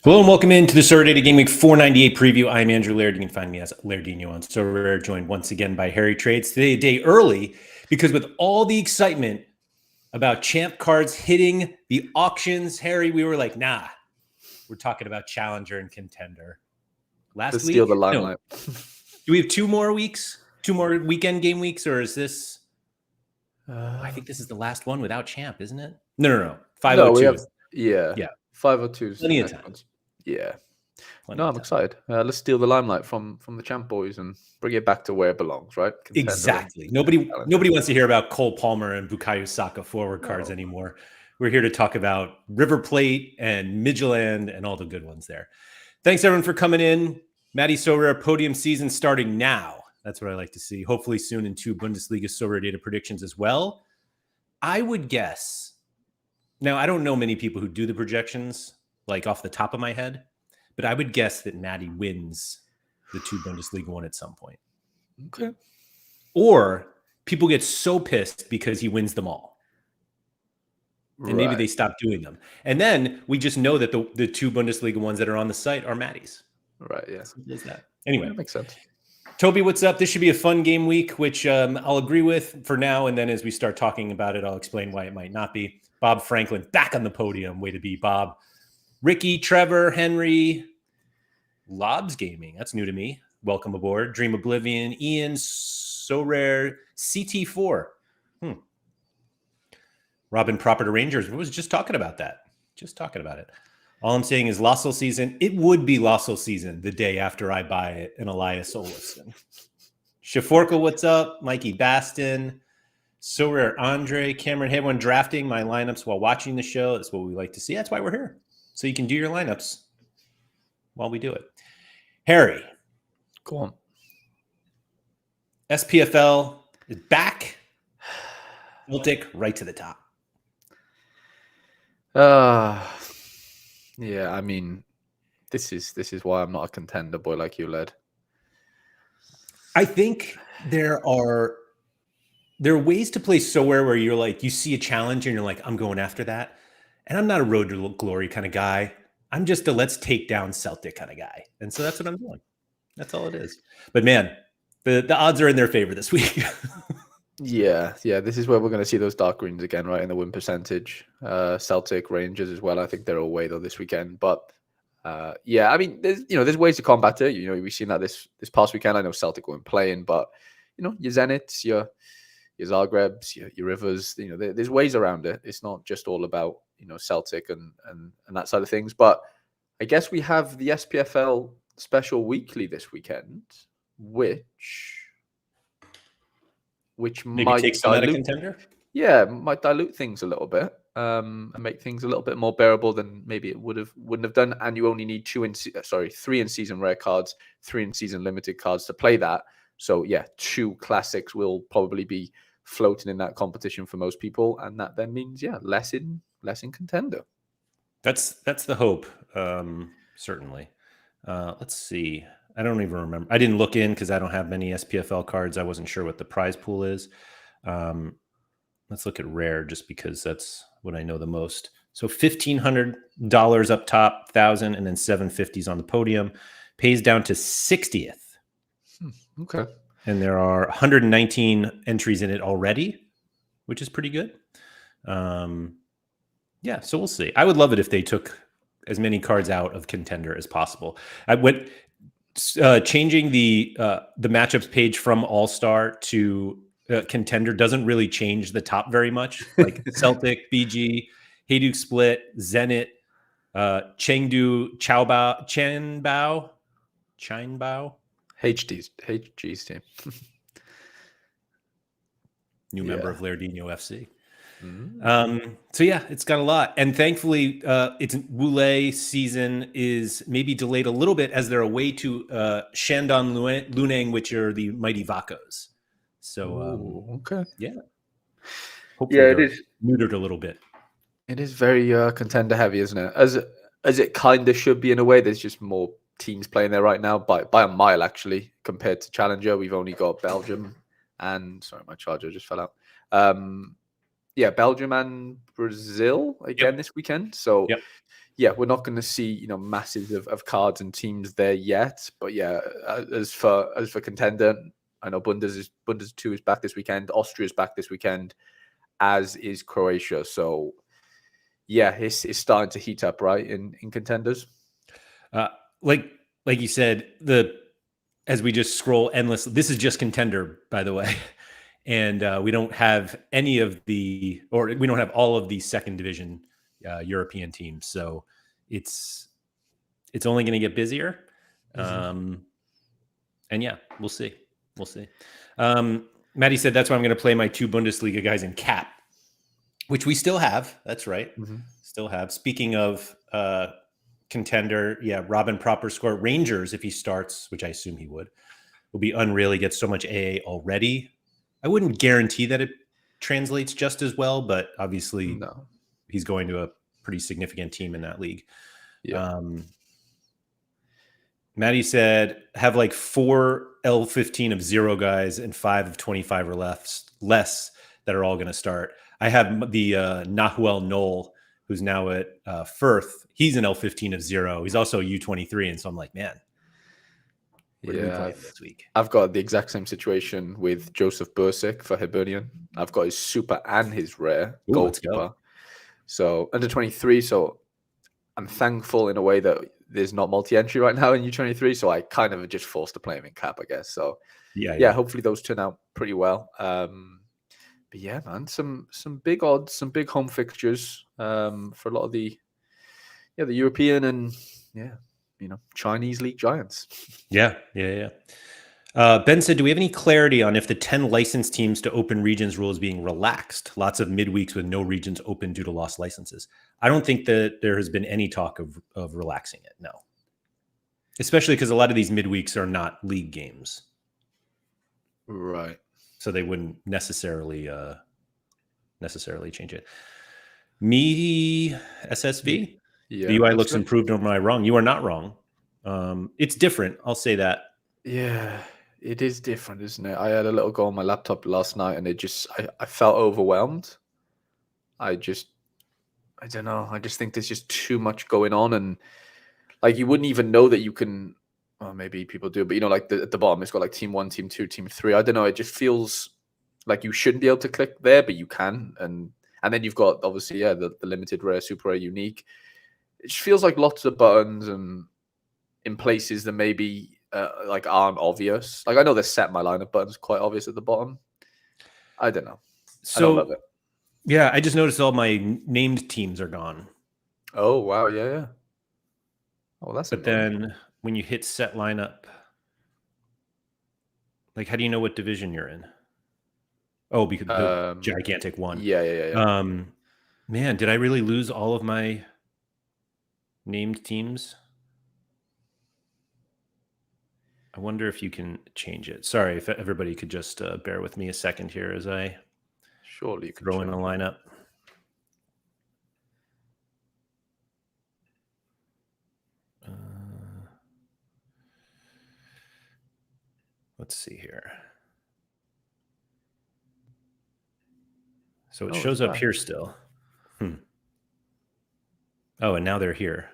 Hello and welcome into the SorareData Game Week 498 preview. I'm Andrew Laird. You can find me as Lairdinho on Sorare, joined once again by Harry Trades. Today, a day early, because with all the excitement about champ cards hitting the auctions, Harry, we were like, nah, we're talking about Challenger and Contender. Last week? Steal the limelight. No. Do we have 2 more weeks? 2 more weekend game weeks? Or is this... I think this is the last one without champ, isn't it? No. 502. Yeah. 502. Plenty of time. Yeah. I'm excited. Let's steal the limelight from the champ boys and bring it back to where it belongs, right? Contender. Exactly. Nobody wants to hear about Cole Palmer and Bukayo Saka forward cards anymore. We're here to talk about River Plate and Midtjylland and all the good ones there. Thanks, everyone, for coming in. Matty Sorare podium season starting now. That's what I like to see. Hopefully soon in 2 Bundesliga SorareData predictions as well. I would guess. Now, I don't know many people who do the projections, like off the top of my head, but I would guess that Matty wins the 2 Bundesliga one at some point. Okay. Or people get so pissed because he wins them all. And maybe they stop doing them. And then we just know that the 2 Bundesliga ones that are on the site are Matty's. Right, yeah. Simple as that. Anyway. That makes sense. Toby, what's up? This should be a fun game week, which I'll agree with for now. And then as we start talking about it, I'll explain why it might not be. Bob Franklin back on the podium. Way to be, Bob. Ricky, Trevor, Henry, Lobs Gaming. That's new to me. Welcome aboard. Dream Oblivion, Ian, Sorare, CT4. Robin Proper to Rangers. We was just talking about that. Just talking about it. All I'm saying is Lossel season. It would be Lossel season the day after I buy an Elias Olafsson. Shaforka, what's up? Mikey Baston. Sorare Andre. Cameron, hey, everyone drafting my lineups while watching the show. That's what we like to see. That's why we're here. So you can do your lineups while we do it. Harry. Go on. SPFL is back. Celtic right to the top. Yeah, I mean, this is why I'm not a contender boy like you, Led. I think there are ways to play Sorare where you're like, you see a challenge and you're like, I'm going after that. And I'm not a road to glory kind of guy. I'm just a let's take down Celtic kind of guy. And so that's what I'm doing. That's all it is. But man, the odds are in their favor this week. Yeah. This is where we're going to see those dark greens again, right? In the win percentage. Celtic, Rangers as well. I think they're away though this weekend. But yeah, I mean, there's ways to combat it. We've seen that this past weekend. I know Celtic weren't playing, but your Zenits, your Zagrebs, your Rivers. There's ways around it. It's not just all about Celtic and that side of things. But I guess we have the SPFL special weekly this weekend, which maybe might take some out of Contender. Yeah, might dilute things a little bit and make things a little bit more bearable than maybe it wouldn't have done. And you only need 3 in-season rare cards, 3 in-season limited cards to play that. So yeah, 2 classics will probably be floating in that competition for most people, and that then means less in Contender. That's the hope, certainly. Let's see. I don't even remember. I didn't look in because I don't have many SPFL cards. I wasn't sure what the prize pool is. Let's look at rare just because that's what I know the most. So $1,500 up top, $1,000, and then $750s on the podium. Pays down to 60th. Okay. And there are 119 entries in it already, which is pretty good. Yeah, so we'll see. I would love it if they took as many cards out of Contender as possible. I went changing the matchups page from All-Star to Contender doesn't really change the top very much. Like Celtic, BG, Hajduk Split, Zenit, Chengdu, Chanbao. HG's team. New member of Lairdinho FC. So yeah, it's got a lot. And thankfully, its Wule season is maybe delayed a little bit as they're away to Shandong Luneng, which are the Mighty Vacos. So okay. Yeah. Hopefully it is neutered a little bit. It is very contender heavy, isn't it? As it kind of should be in a way. There's just more teams playing there right now by a mile actually compared to Challenger. We've only got Belgium and sorry, my charger just fell out. Belgium and Brazil again this weekend. So Yep. yeah, we're not going to see masses of cards and teams there yet. But yeah, as for Contender, I know Bundes 2 is back this weekend. Austria is back this weekend, as is Croatia. So yeah, it's starting to heat up, right, in Contenders. Like you said, as we just scroll endlessly, this is just Contender, by the way. And we don't have we don't have all of the second division European teams. So it's only going to get busier. And yeah, we'll see. Maddie said that's why I'm going to play my 2 Bundesliga guys in cap, which we still have. That's right. Still have. Speaking of Contender, yeah, Robin Proper score. Rangers, if he starts, which I assume he will be unreal. He gets so much AA already. I wouldn't guarantee that it translates just as well, but obviously he's going to a pretty significant team in that league. Yeah. Maddie said, have like 4 L15 of 0 guys and 5 of 25 or less that are all going to start. I have the Nahuel Knoll, who's now at Firth. He's an L15 of 0. He's also a U23. And so I'm like, man, what are we playing this week? I've got the exact same situation with Joseph Bursic for Hibernian. I've got his super and his rare goalkeeper. So under 23. So I'm thankful in a way that there's not multi-entry right now in U23. So I kind of just forced to play him in cap, I guess. So yeah, hopefully those turn out pretty well. But yeah, man, some big odds, some big home fixtures for a lot of the European and Chinese league giants. Yeah. Ben said, do we have any clarity on if the 10 licensed teams to open regions rule is being relaxed? Lots of midweeks with no regions open due to lost licenses. I don't think that there has been any talk of relaxing it. No. Especially because a lot of these midweeks are not league games. Right. So they wouldn't necessarily change it. Me, SSV? Yeah. The UI looks improved, or am I wrong? You are not wrong. It's different. I'll say that. Yeah, it is different, isn't it? I had a little go on my laptop last night and I felt overwhelmed. I don't know. I just think there's just too much going on. And like, you wouldn't even know that you can, well, maybe people do, but like at the bottom, it's got like team 1, team 2, team 3. I don't know. It just feels like you shouldn't be able to click there, but you can. And then you've got obviously, the limited rare, super rare, unique. It just feels like lots of buttons and in places that maybe like aren't obvious. Like I know they set my lineup buttons quite obvious at the bottom. I don't know. So, I don't love it. Yeah, I just noticed all my named teams are gone. Oh wow, yeah. Oh, that's. But then when you hit set lineup, like how do you know what division you're in? Oh, because the gigantic one. Yeah. Man, did I really lose all of my named teams? I wonder if you can change it. Sorry, if everybody could just bear with me a second here as I surely you can throw in a lineup. Let's see here. So it shows up here still. Oh, and now they're here.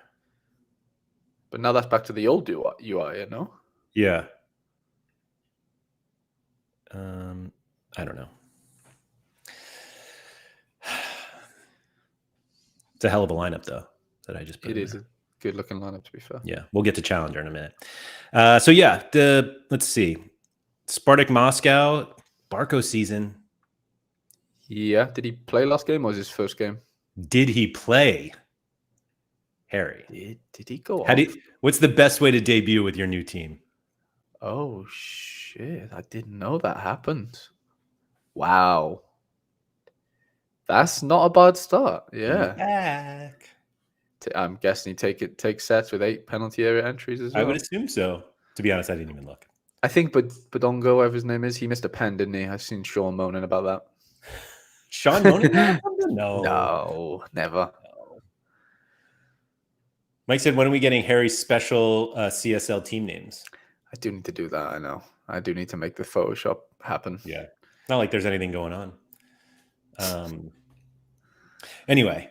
But now that's back to the old UI, no? Yeah. I don't know. It's a hell of a lineup, though, that I just put. It is a good-looking lineup, to be fair. Yeah, we'll get to Challenger in a minute. So yeah, let's see, Spartak Moscow, Barco season. Yeah, did he play last game or was his first game? Did he play? Harry, did he go off? What's the best way to debut with your new team? Oh shit! I didn't know that happened. Wow. That's not a bad start. Yeah. Back. I'm guessing he takes sets with 8 penalty area entries as well. I would assume so. To be honest, I didn't even look. I think Badongo, whatever his name is, he missed a pen, didn't he? I've seen Sean moaning about that. Sean moaning about something? No, never. No. Mike said, when are we getting Harry's special CSL team names? I do need to do that, I know. I do need to make the Photoshop happen. Yeah. Not like there's anything going on. Anyway,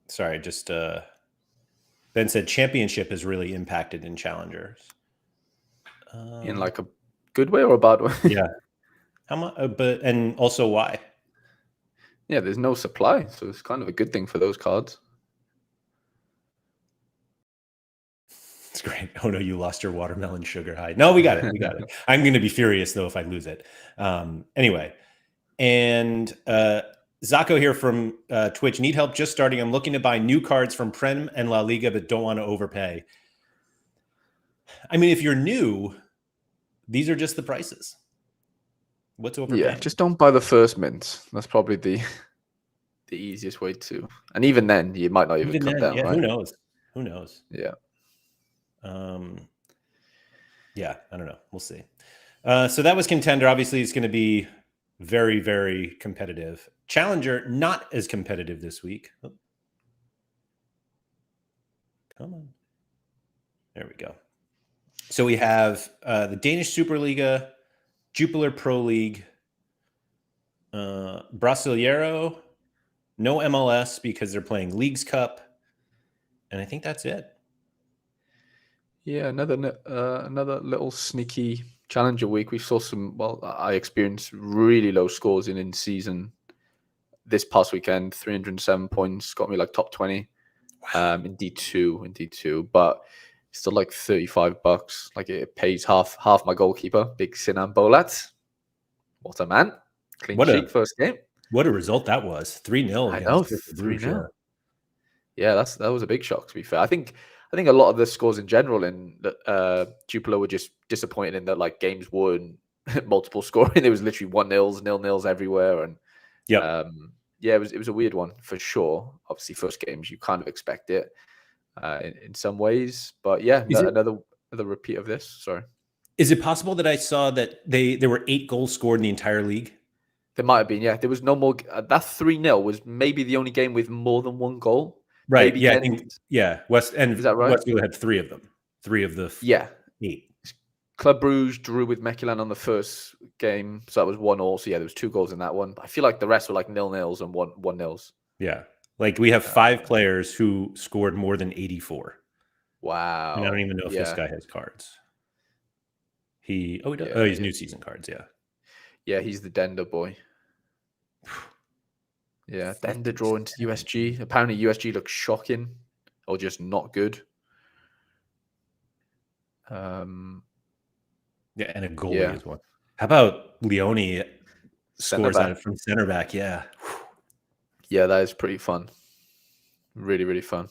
sorry, just Ben said championship is really impacted in challengers. In like a good way or a bad way? Yeah. How much? But and also why? Yeah, there's no supply, so it's kind of a good thing for those cards. It's great. Oh no, you lost your watermelon sugar high. No, we got it. We got it. I'm going to be furious though if I lose it. Anyway, and Zaco here from Twitch. Need help just starting. I'm looking to buy new cards from Prem and La Liga, but don't want to overpay. I mean, if you're new, these are just the prices. What's overpaying? Yeah, just don't buy the first mints. That's probably the easiest way to. And even then, you might not even come down. Yeah, right? who knows? Who knows? Yeah. Yeah, I don't know. We'll see. So that was Contender. Obviously, it's going to be very, very competitive. Challenger, not as competitive this week. Oh. Come on. There we go. So we have the Danish Superliga, Jupiler Pro League, Brasileiro, no MLS because they're playing Leagues Cup, and I think that's it. Yeah, another little sneaky challenger week. We saw some. Well, I experienced really low scores in season this past weekend. 307 points got me like top 20. Wow. In D2, but still like $35. Like it pays half my goalkeeper, big Sinan Bolat. What a man! Clean sheet first game. What a result that was. 3-0 I know, 3-0. Yeah, that was a big shock, to be fair. I think a lot of the scores in general in Jupiler were just disappointed in that like games weren't multiple scoring. It was literally 1-0s, 0-0s everywhere, and yeah, it was a weird one for sure. Obviously, first games you kind of expect it in some ways, but yeah, another repeat of this. Sorry, is it possible that I saw that there were 8 goals scored in the entire league? There might have been, yeah. There was no more. That 3-0 was maybe the only game with more than one goal. Right. Maybe yeah. I think, is that right? Westville had 3 of them. 3 of the 8. Club Bruges drew with Mechelen on the first game, so that was 1-1. So yeah, there was 2 goals in that one. I feel like the rest were like 0-0s and 1-0s. Yeah, like we have 5 players who scored more than 84. Wow. And I don't even know if this guy has cards. He's new season cards. Yeah, he's the Dender boy. Yeah, Dender draw into USG. Apparently, USG looks shocking or just not good. Yeah, and a goalie as well. How about Leone scores on it from center back? Yeah. Yeah, that is pretty fun. Really, really fun.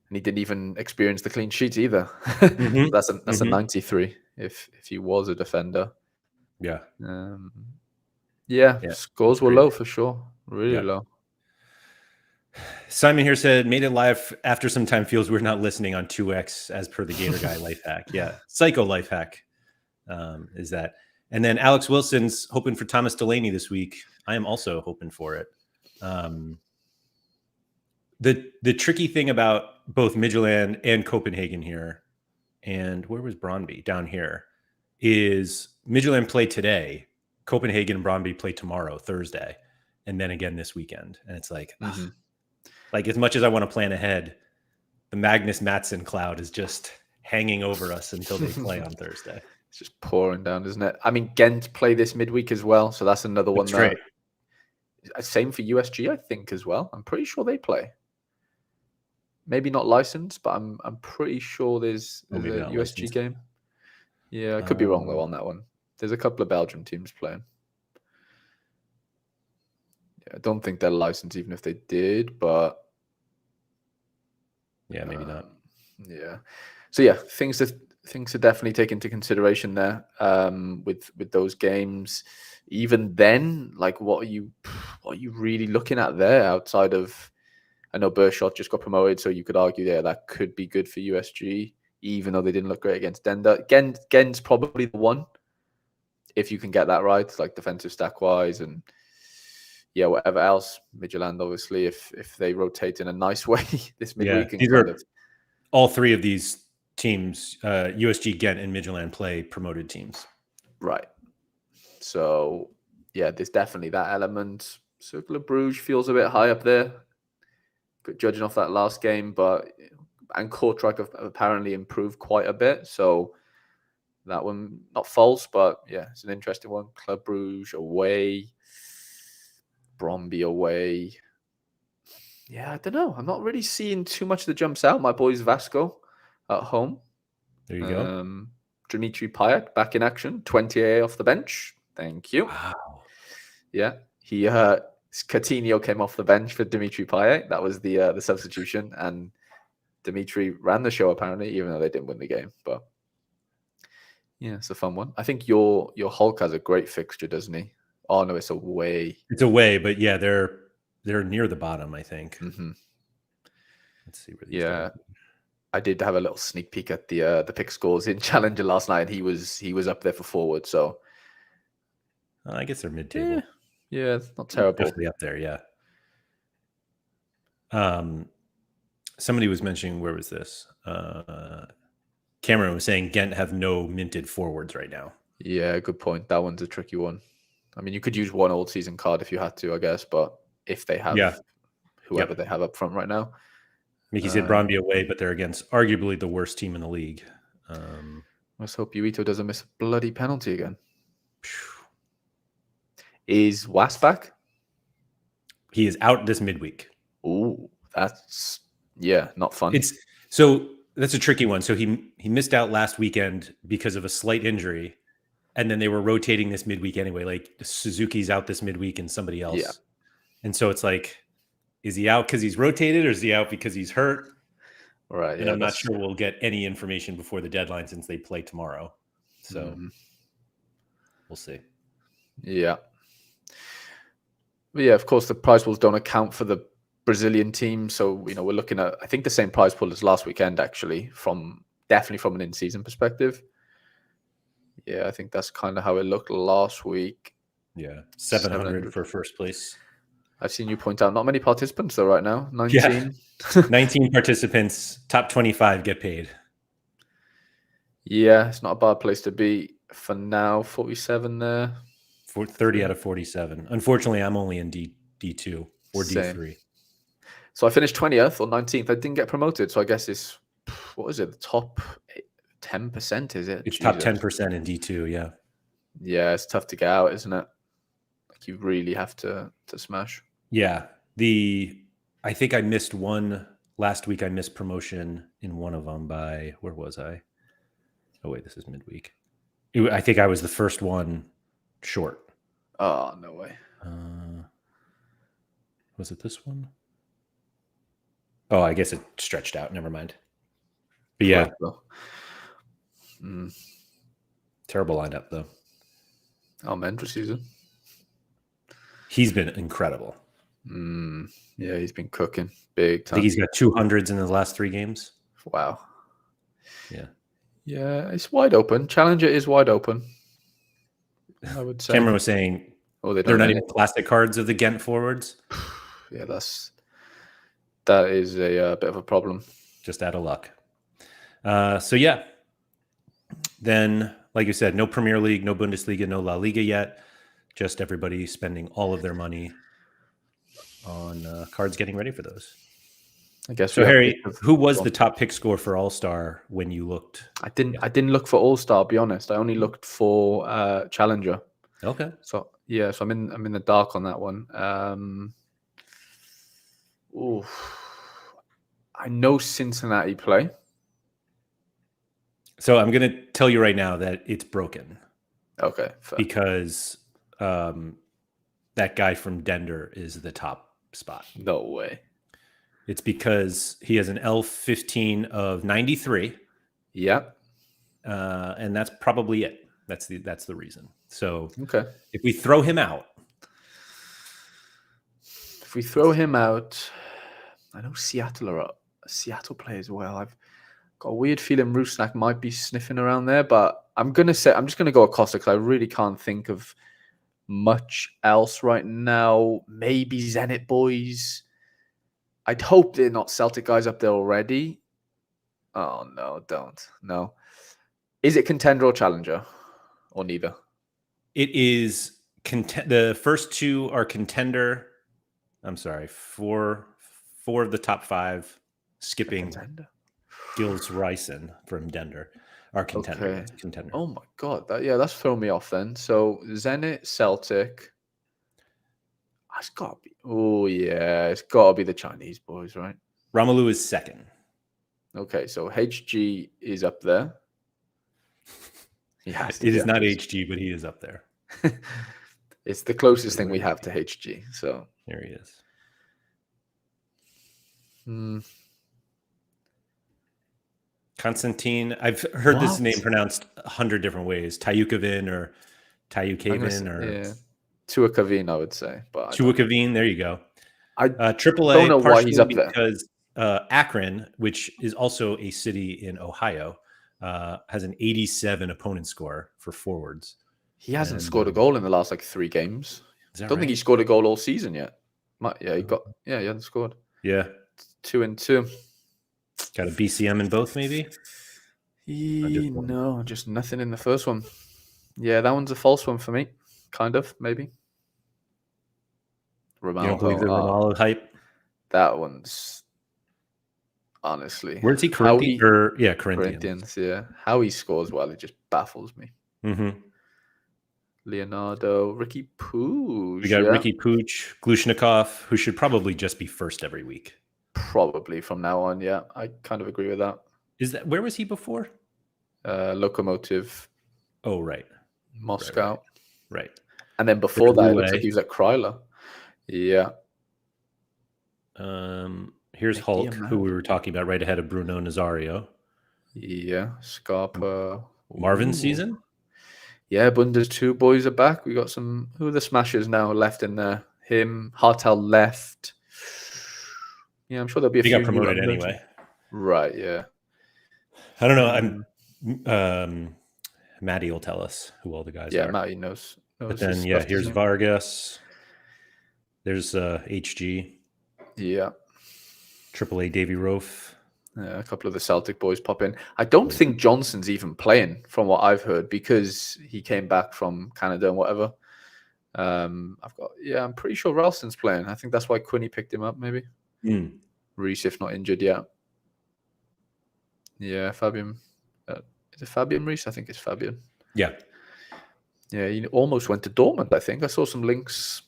And he didn't even experience the clean sheet either. Mm-hmm. That's a 93 if he was a defender. Yeah. Scores were low for sure. Really low. Simon here said, made it live after some time, feels we're not listening on 2X as per the Gator Guy life hack. Yeah. Psycho life hack is that. And then Alex Wilson's hoping for Thomas Delaney this week. I am also hoping for it. The tricky thing about both Midtjylland and Copenhagen here, and where was Brøndby? Down here, is Midtjylland play today, Copenhagen and Brøndby play tomorrow, Thursday, and then again this weekend. And it's like, like as much as I want to plan ahead, the Magnus Mattsson cloud is just hanging over us until they play on Thursday. It's just pouring down, isn't it? I mean, Ghent play this midweek as well, so that's another one. That's same for USG, I think, as well. I'm pretty sure they play. Maybe not licensed, but I'm pretty sure there's a USG licensed game. Yeah, I could be wrong though on that one. There's a couple of Belgium teams playing. Yeah, I don't think they're licensed, even if they did, but yeah, maybe not. Yeah. So yeah, things to definitely take into consideration there with those games. Even then, like what are you really looking at there outside of? I know Bershot just got promoted, so you could argue that could be good for USG, even though they didn't look great against Dender. Gen's probably the one if you can get that right, like defensive stack wise and whatever else. Midtjylland, obviously, if they rotate in a nice way this midweek. Yeah, all 3 of these teams, USG, Ghent, and Midtjylland play promoted teams. Right. So, yeah, there's definitely that element. Circle of Bruges feels a bit high up there, judging off that last game, and Kortrijk have apparently improved quite a bit. So that one, not false, but yeah, it's an interesting one. Club Bruges away, Bromby away. Yeah, I don't know. I'm not really seeing too much that jumps out. My boys Vasco at home. There you go. Dimitri Payet back in action, 20 off the bench. Thank you. Wow. Yeah, Coutinho came off the bench for Dimitri Payet. That was the substitution, and Dimitri ran the show apparently, even though they didn't win the game. But yeah, it's a fun one. I think your Hulk has a great fixture, doesn't he? Oh no, it's away. It's away, but yeah, they're near the bottom, I think. Mm-hmm. Let's see where these are. I did have a little sneak peek at the pick scores in Challenger last night, and he was up there for forward. So I guess they're mid-table. Yeah, it's not terrible. Definitely up there, yeah. Somebody was mentioning, where was this? Cameron was saying Ghent have no minted forwards right now. Yeah, good point. That one's a tricky one. I mean, you could use one old season card if you had to, I guess, but if they have whoever they have up front right now. Mickey said Bromby away, but they're against arguably the worst team in the league. Let's hope Uito doesn't miss a bloody penalty again. Is Was back? He is out this midweek. Ooh, that's not fun. That's a tricky one. So he missed out last weekend because of a slight injury, and then they were rotating this midweek anyway. Like Suzuki's out this midweek and somebody else. Yeah. And so it's like, is he out because he's rotated, or is he out because he's hurt? Right. And I'm not sure we'll get any information before the deadline since they play tomorrow. So we'll see. Yeah. But yeah, of course, the prize pools don't account for the Brazilian team. So, we're looking at, I think, the same prize pool as last weekend, actually, definitely from an in-season perspective. Yeah, I think that's kind of how it looked last week. Yeah, 700 for first place. I've seen you point out not many participants, though, right now. 19. Yeah. 19 participants, top 25 get paid. Yeah, it's not a bad place to be for now. 47 there. 30 out of 47. Unfortunately, I'm only in D2 or D3. So I finished 20th or 19th. I didn't get promoted. So I guess it's, what is it? The top 10%, is it? It's top 10% in D2, yeah. Yeah, it's tough to get out, isn't it? Like you really have to smash. Yeah. I think I missed one last week. I missed promotion in one of them by, where was I? Oh, wait, this is midweek. I think I was the first one short. Oh, no way. Was it this one? Oh, I guess it stretched out. Never mind. But yeah. Terrible lineup, though. Almendra season. He's been incredible. Yeah, he's been cooking big time. I think he's got 200s in his last 3 games. Wow. Yeah. Yeah, it's wide open. Challenger is wide open, I would say. Cameron was saying they're not even plastic cards of the Ghent forwards. Yeah, that is a bit of a problem. Just out of luck. So yeah. Then, like you said, no Premier League, no Bundesliga, no La Liga yet. Just everybody spending all of their money on cards, getting ready for those. I guess. So Harry, who was the top pick score for All-Star when you looked? I didn't look for All-Star, I'll be honest. I only looked for Challenger. Okay. So yeah, so I'm in the dark on that one. I know Cincinnati play. So I'm going to tell you right now that it's broken. Okay. Fair. Because that guy from Dender is the top spot. No way. It's because he has an L15 of 93. Yeah. And that's probably it. That's the reason. So okay. If we throw him out. I know Seattle play as well. I've got a weird feeling Rusnak might be sniffing around there, but I'm just gonna go Acosta because I really can't think of much else right now. Maybe Zenit boys. I'd hope they're not Celtic guys up there already. Oh no, don't. No. Is it Contender or Challenger? Or neither? It is The first two are Contender. I'm sorry, four of the top 5, skipping Gilles Ryson from Dender. Our Contender. Okay. That's Contender. Oh my god, that's thrown me off then. So Zenit, Celtic. It's got to be. Oh yeah, it's got to be the Chinese boys, right? Romelu is second. Okay, so HG is up there. It is not HG, but he is up there. It's the closest thing we have to HG. So there he is. Constantine. I've heard this name pronounced 100 different ways. Tayukavin or Tayukavin or Tuakavin, I would say. But Tuakavin, there you go. AAA, don't know why he's up there. Because Akron, which is also a city in Ohio, has an 87 opponent score for forwards. He hasn't scored a goal in the last 3 games. I don't think he scored a goal all season yet. He hasn't scored. Yeah. 2-2. Got a BCM in both, maybe? No, just nothing in the first one. Yeah, that one's a false one for me. Kind of, maybe. Ronaldo. You don't believe the Ronaldo hype? That one's honestly. Where's he? Corinthians? Corinthians. Yeah. How he scores well, it just baffles me. Mm-hmm. Leonardo, Ricky Pooch. We got Ricky Pooch, Glushnikov, who should probably just be first every week. Probably from now on, yeah. I kind of agree with that. Where was he before? Lokomotiv. Oh, right. Moscow. Right. And then before that, it looks like he was at Kryler. Yeah. Here's Hulk, who we were talking about right ahead of Bruno Nazario. Yeah. Scarpa. Marvin season? Yeah, Bundes 2 boys are back. We got some. Who are the smashers now left in there? Him, Hartel left. Yeah, I'm sure there'll be a few. He got promoted anyway. Right, yeah. I don't know. Matty will tell us who all the guys are. Yeah, Matty knows. But then, here's Vargas. There's HG. Yeah. AAA Davy Rofe. Yeah, a couple of the Celtic boys pop in. I don't think Johnson's even playing, from what I've heard, because he came back from Canada and whatever. I'm pretty sure Ralston's playing. I think that's why Quinny picked him up, maybe. Reese, if not injured yet. Yeah, Fabian. Is it Fabian Reese? I think it's Fabian. Yeah. Yeah, he almost went to Dortmund, I think. I saw some links.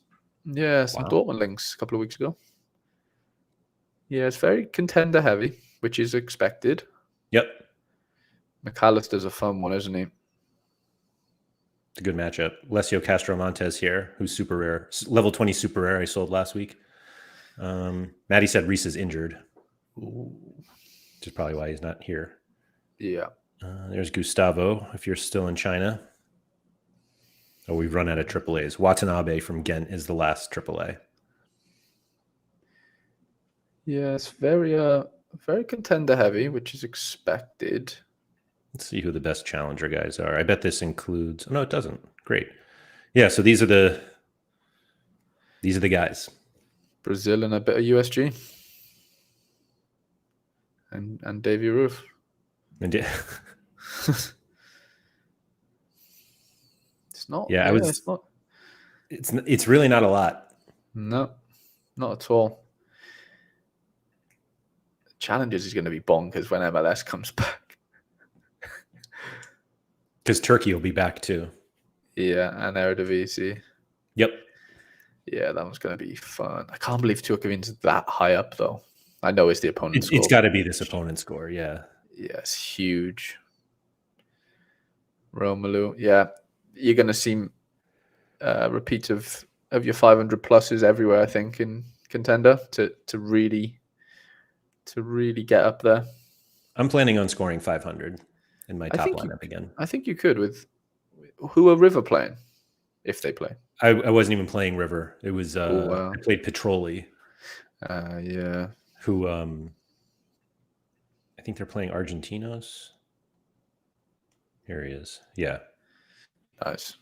Yeah, some Dortmund links a couple of weeks ago. Yeah, it's very Contender heavy, which is expected. Yep. McAllister's a fun one, isn't he? It's a good matchup. Alessio Castro Montes here, who's super rare. Level 20 super rare I sold last week. Maddie said Reese is injured. Which is probably why he's not here. Yeah. There's Gustavo, if you're still in China. Oh, we've run out of AAAs. Watanabe from Ghent is the last AAA. Yeah, it's very Contender heavy, which is expected. Let's see who the best challenger guys are. I bet this includes. Oh, no, it doesn't. Great. Yeah, so these are the guys. Brazil and a bit of USG. And Davy Roof. It's not. Yeah, it's not. It's really not a lot. No, not at all. Challengers is going to be bonkers when MLS comes back. Because Turkey will be back too. Yeah, and Eredivisie. Yep. Yeah, that one's going to be fun. I can't believe Turkovin's that high up, though. I know it's the opponent score. It's got to be this opponent score, yeah. Yeah, it's huge. Romelu, yeah. You're going to see repeat of your 500 pluses everywhere, I think, in Contender to really get up there. I'm planning on scoring 500 in my top lineup again. I think you could with who are River playing, if they play. I wasn't even playing River. It was I played Petroli. Yeah. Who I think they're playing Argentinos. Here he is. Yeah. Nice.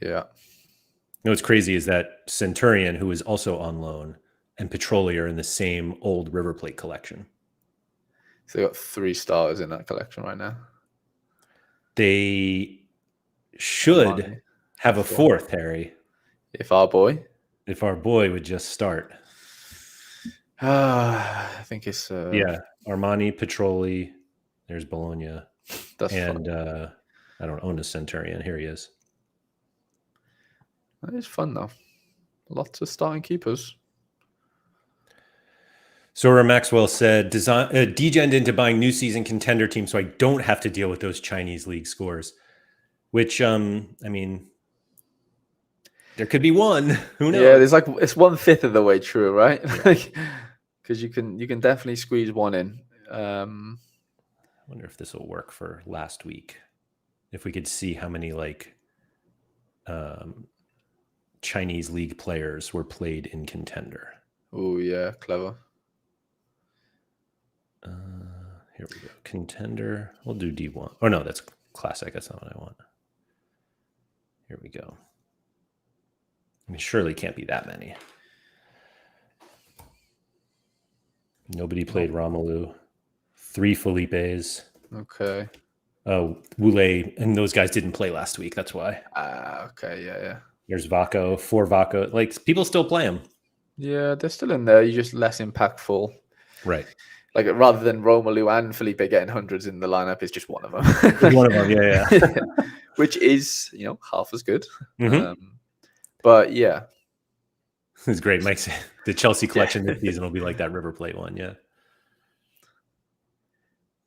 Yeah. You know what's crazy is that Centurion, who is also on loan, and Petroli are in the same old River Plate collection. So they got 3 stars in that collection right now. They should have a 4th, Harry. If our boy would just start. I think it's Yeah, Armani, Petroli. There's Bologna. that's and fun. I don't own a Centurion. Here he is. That is fun though. Lots of starting keepers. Sora Maxwell said, degened into buying new season contender teams so I don't have to deal with those Chinese league scores. Which, I mean, there could be one. Who knows? Yeah, there's like it's 1/5 of the way true, right? Because you can definitely squeeze one in. I wonder if this will work for last week. If we could see how many like Chinese league players were played in Contender. Oh yeah, clever. Here we go. Contender. We'll do D1. Oh no, that's classic. That's not what I want. Here we go. I mean, surely can't be that many. Nobody played Romelu. 3 Felipes. Okay. Oh, Wule and those guys didn't play last week. That's why. Okay, yeah. There's Vaco, 4 Vaco. Like, people still play them. Yeah, they're still in there. You're just less impactful. Right. Like, rather than Romelu and Felipe getting hundreds in the lineup, it's just one of them. One of them, yeah. Which is, half as good. Mm-hmm. But yeah. It's great. Mike said the Chelsea collection this season will be like that River Plate one, yeah.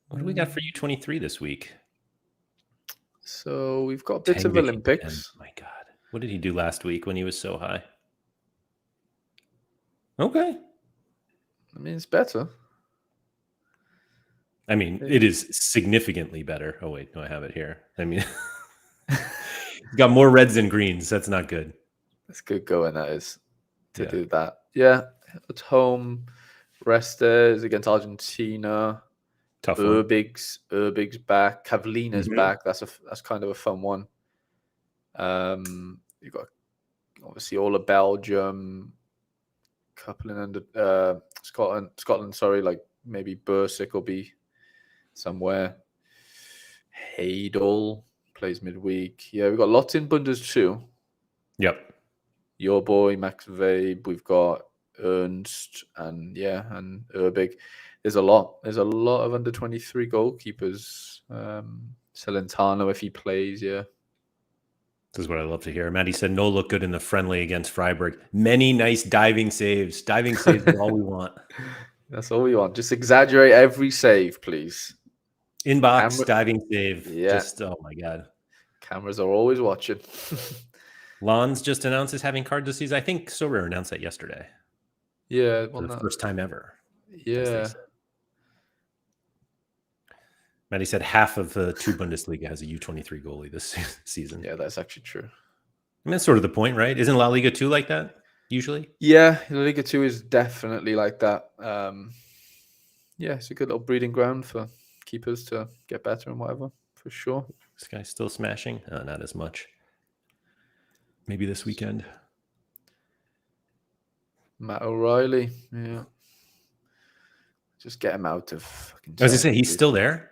What do we got for U23 this week? So we've got bits of Olympics. My God. What did he do last week when he was so high? Okay. I mean, it's better. I mean, it is significantly better. Oh, wait. No, I have it here. I mean, he's got more reds than greens. That's not good. That's good going, that is, to do that. Yeah. At home, Restes against Argentina. Tough one. Urbig's back. Cavlina's back. That's kind of a fun one. You've got obviously all of Belgium, coupling under Scotland. Sorry, like maybe Bursic will be somewhere. Heidel plays midweek. Yeah, we've got lots in Bundes too. Yep. Your boy Max Vabe. We've got Ernst and Urbig. There's a lot of under 23 goalkeepers. Celentano if he plays, yeah. This is what I love to hear. Maddie said, no look good in the friendly against Freiburg. Many nice diving saves. Diving saves is all we want. That's all we want. Just exaggerate every save, please. Inbox, diving save. Yeah. Just, oh my God. Cameras are always watching. Lons just announced his having cards this season. I think Sorare announced that yesterday. Yeah. For the first time ever. Yeah. Maddie said half of the 2 Bundesliga has a U23 goalie this season. Yeah, that's actually true. I mean, that's sort of the point, right? Isn't La Liga 2 like that usually? Yeah, La Liga 2 is definitely like that. Yeah, it's a good little breeding ground for keepers to get better and whatever, for sure. This guy's still smashing? Not as much. Maybe this weekend. Matt O'Reilly, yeah. Just get him out of fucking. I was gonna say he's still there.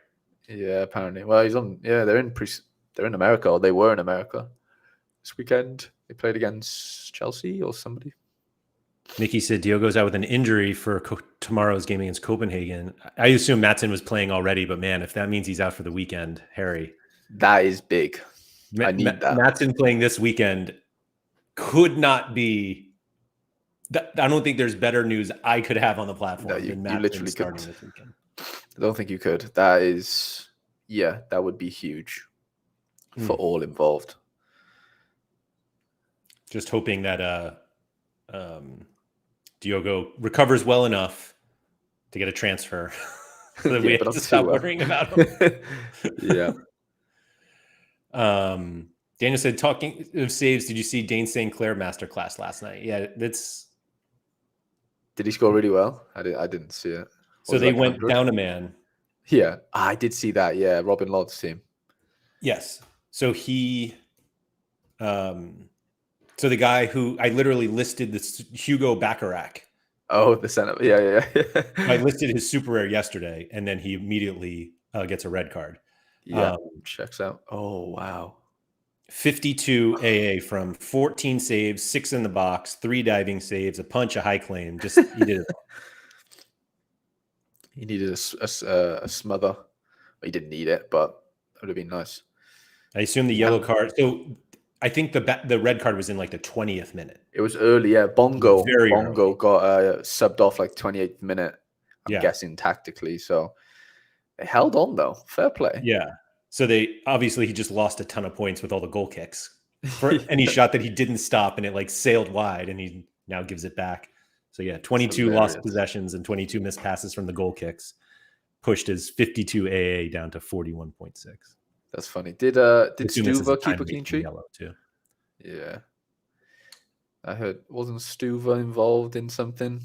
Yeah, apparently. Well, he's on. Yeah, they're in America, or they were in America this weekend. They played against Chelsea or somebody. Nikki said Diogo's out with an injury for tomorrow's game against Copenhagen. I assume Matson was playing already, but man, if that means he's out for the weekend, Harry. That is big. I need that. Matson playing this weekend could not be. I don't think there's better news I could have on the platform than Matson starting this weekend. I don't think you could. That is, that would be huge for all involved. Just hoping that Diogo recovers well enough to get a transfer so that we have to stop worrying about him. Yeah. Daniel said, talking of saves, did you see Dane St. Clair masterclass last night? Yeah, that's. Did he score really well? I didn't see it. So they went down a man. Yeah, I did see that. Yeah, Robin Lodd's team. Yes. So he, so the guy who I literally listed this Hugo Bacharach. Oh, the center. Yeah. I listed his super rare yesterday, and then he immediately gets a red card. Yeah, checks out. Oh, wow. 52 AA from 14 saves, 6 in the box, 3 diving saves, a punch, a high claim. Just he did it all. He needed a smother. He didn't need it, but it would have been nice. I assume the yellow card. So I think the red card was in like the 20th minute. It was early, yeah. Bongo Very got subbed off like 28th minute. I'm guessing tactically. So they held on though. Fair play. Yeah. So he just lost a ton of points with all the goal kicks for any shot that he didn't stop, and it like sailed wide, and he now gives it back. So yeah, 22 lost possessions and 22 missed passes from the goal kicks pushed his 52 AA down to 41.6. That's funny. Did Stuva keep a clean sheet? Yellow too. Yeah. I heard, wasn't Stuva involved in something?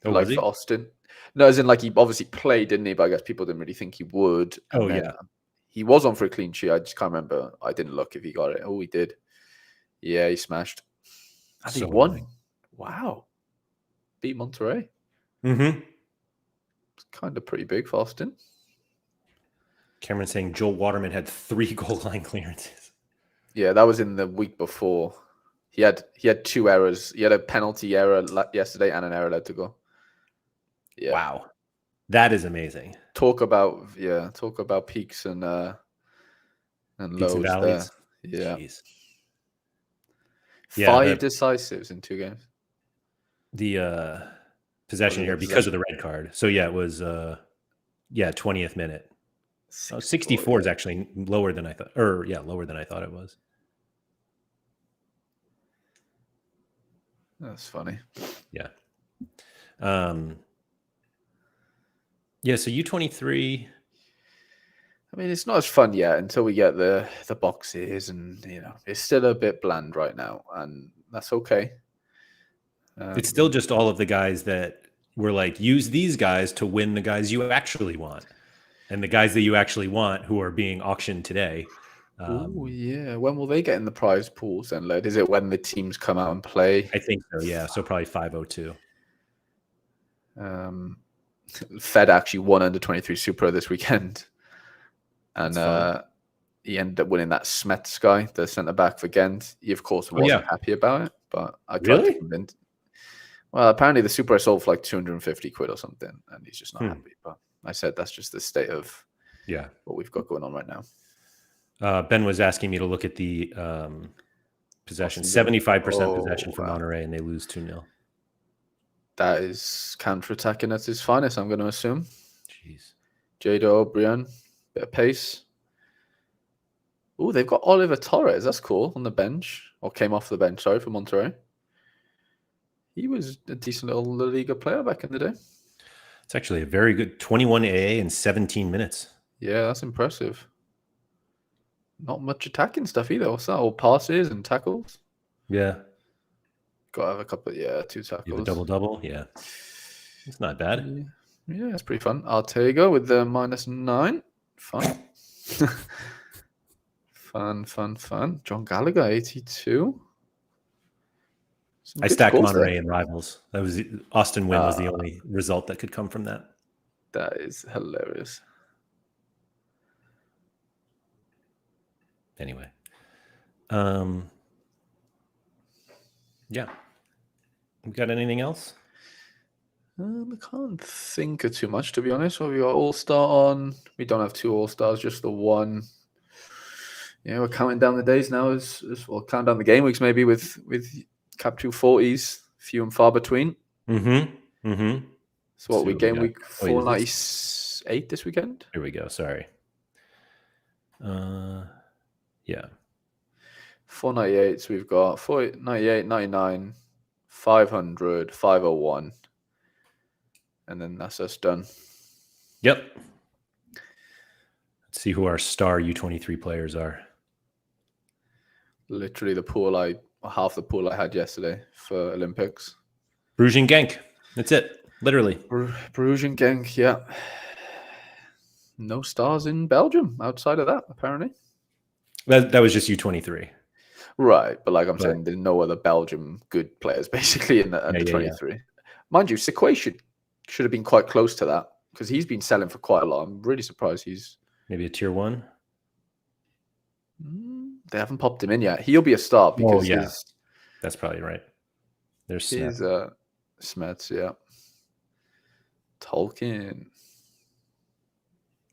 Oh, like was he? For Austin? No, as in like he obviously played, didn't he? But I guess people didn't really think he would. And then he was on for a clean sheet. I just can't remember. I didn't look if he got it. Oh, he did. Yeah, he smashed. And he won. Annoying. Wow. Beat Monterrey. Mm-hmm. It's kind of pretty big for Austin. Cameron saying Joel Waterman had 3 goal line clearances. Yeah, that was in the week before. He had 2 errors. He had a penalty error yesterday and an error led to go. Yeah. Wow. That is amazing. Talk about peaks and lows and valleys. There. Yeah. Jeez. 5 decisives in 2 games. The possession here because of the red card. So yeah, it was 20th minute. 64 is actually lower than I thought, lower than I thought it was. That's funny. Yeah. Yeah, so U23. I mean, it's not as fun yet until we get the boxes, and it's still a bit bland right now, and that's okay. It's still just all of the guys that were like, use these guys to win the guys you actually want. And the guys that you actually want who are being auctioned today. Oh, yeah. When will they get in the prize pools then, Laird? Is it when the teams come out and play? I think so, yeah. So probably 5:02. Fed actually won under 23 Super this weekend. And he ended up winning that Smets guy, the centre back for Ghent. He, of course, wasn't happy about it, but I tried to convince. Well, apparently the Super sold for like 250 quid or something, and he's just not happy. But I said that's just the state of what we've got going on right now. Ben was asking me to look at the possession. 75% possession for Monterrey, and they lose 2-0. That is counter-attacking at its finest, I'm going to assume. Jeez. Jado O'Brien, bit of pace. Oh, they've got Oliver Torres. That's cool on the bench, or came off the bench, sorry, for Monterrey. He was a decent little La Liga player back in the day. It's actually a very good 21 AA in 17 minutes. Yeah, that's impressive. Not much attacking stuff either. What's that? All passes and tackles? Yeah. Got to have a couple, 2 tackles. You have a double? Yeah. It's not bad. Yeah, it's pretty fun. Artega with the -9. Fun. Fun. John Gallagher, 82. I stacked Monterrey in rivals. That was Austin win was the only result that could come from that. That is hilarious. Anyway. Yeah. We got anything else? I can't think of too much, to be honest. Well, we got All-Star on. We don't have 2 All-Stars, just the one. Yeah, we're counting down the days now. We'll count down the game weeks maybe with Cap 240s, few and far between. Mm-hmm. So what we game week 498 this weekend? Here we go. Sorry. Yeah. 498. So we've got 498, 99, 500, 501. And then that's us done. Yep. Let's see who our star U23 players are. Literally half the pool I had yesterday for Olympics. Bruges and Genk. That's it. Literally. Bruges and Genk, yeah. No stars in Belgium outside of that, apparently. That was just U23. Right, but like I'm saying, there's no other Belgium good players basically in the under 23. Mind you, Sequay should have been quite close to that because he's been selling for quite a lot. I'm really surprised he's... Maybe a tier 1? They haven't popped him in yet. He'll be a start because that's probably right. There's Smets, yeah. Tolkien.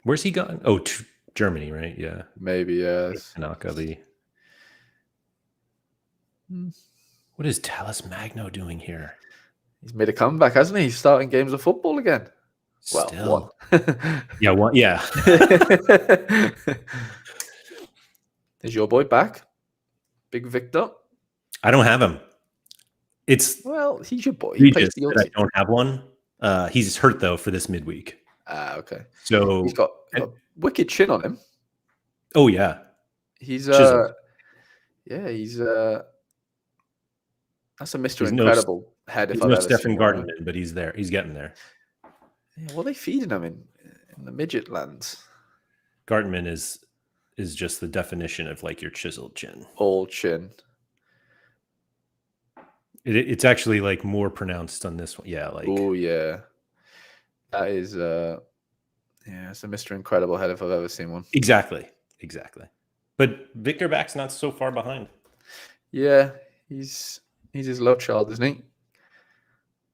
Where's he gone? Oh, Germany, right? Yeah. Maybe, yes. Tanaka, What is Talus Magno doing here? He's made a comeback, hasn't he? He's starting games of football again. Still. Well, one. Yeah. Is your boy back? Big Victor? I don't have him. He's your boy. He plays the I don't have one. He's hurt though for this midweek. Okay. So he's got wicked chin on him. Oh yeah. He's chiseled. He's that's a Mr. Incredible head. He's no Stefan Gartenman, but he's there. He's getting there. Yeah, what are they feeding him in the midget lands? Gartenman is just the definition of like your chiseled chin. All chin. It's actually like more pronounced on this one. Yeah, like oh yeah. That is it's a Mr. Incredible head if I've ever seen one. Exactly. But Victor Back's not so far behind. Yeah, he's his love child, isn't he?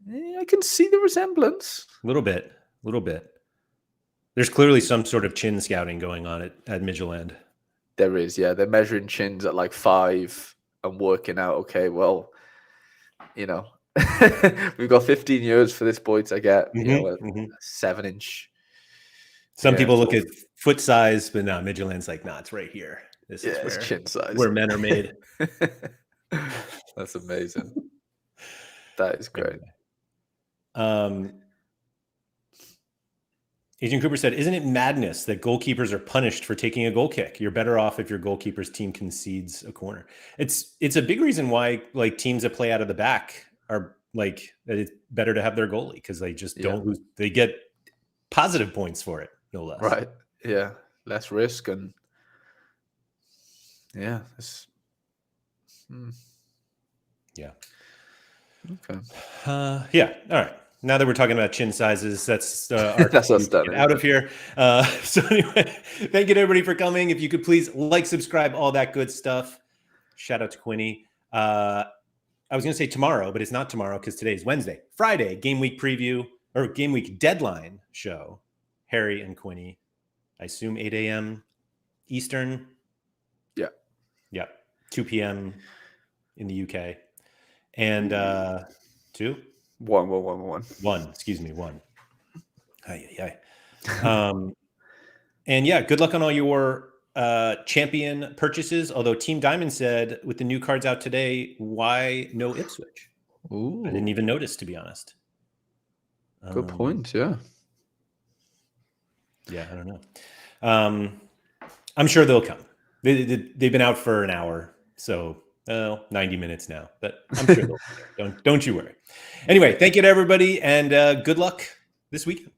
Yeah, I can see the resemblance. A little bit. There's clearly some sort of chin scouting going on at Midtjylland. There is, yeah. They're measuring chins at like 5 and working out, okay, well, we've got 15 years for this boy to get, a 7-inch. Some people look at foot size, but no, Midtjylland's like, nah, it's right here. This is where chin size. Where men are made. That's amazing. That is great. Agent Cooper said, isn't it madness that goalkeepers are punished for taking a goal kick? You're better off if your goalkeeper's team concedes a corner. It's a big reason why like teams that play out of the back are like that it's better to have their goalie because they just don't lose. They get positive points for it, no less. Right. Yeah. Less risk and yeah. Yeah. Okay. Yeah. All right. Now that we're talking about chin sizes, that's our that's us done. Get out of here. So anyway, thank you to everybody for coming. If you could please like, subscribe, all that good stuff. Shout out to Quinny. I was going to say tomorrow, but it's not tomorrow because today's Wednesday. Friday, game week preview or game week deadline show. Harry and Quinny. I assume 8 a.m. Eastern. Yeah. 2 p.m. in the UK. And 2? 1. Excuse me, 1. And yeah, good luck on all your champion purchases. Although Team Diamond said with the new cards out today, why no Ipswich? Ooh. I didn't even notice, to be honest. Good point. Yeah. Yeah, I don't know. I'm sure they'll come. They've been out for an hour, so 90 minutes now, but I'm sure they'll be there. Don't you worry. Anyway, thank you to everybody, and good luck this weekend.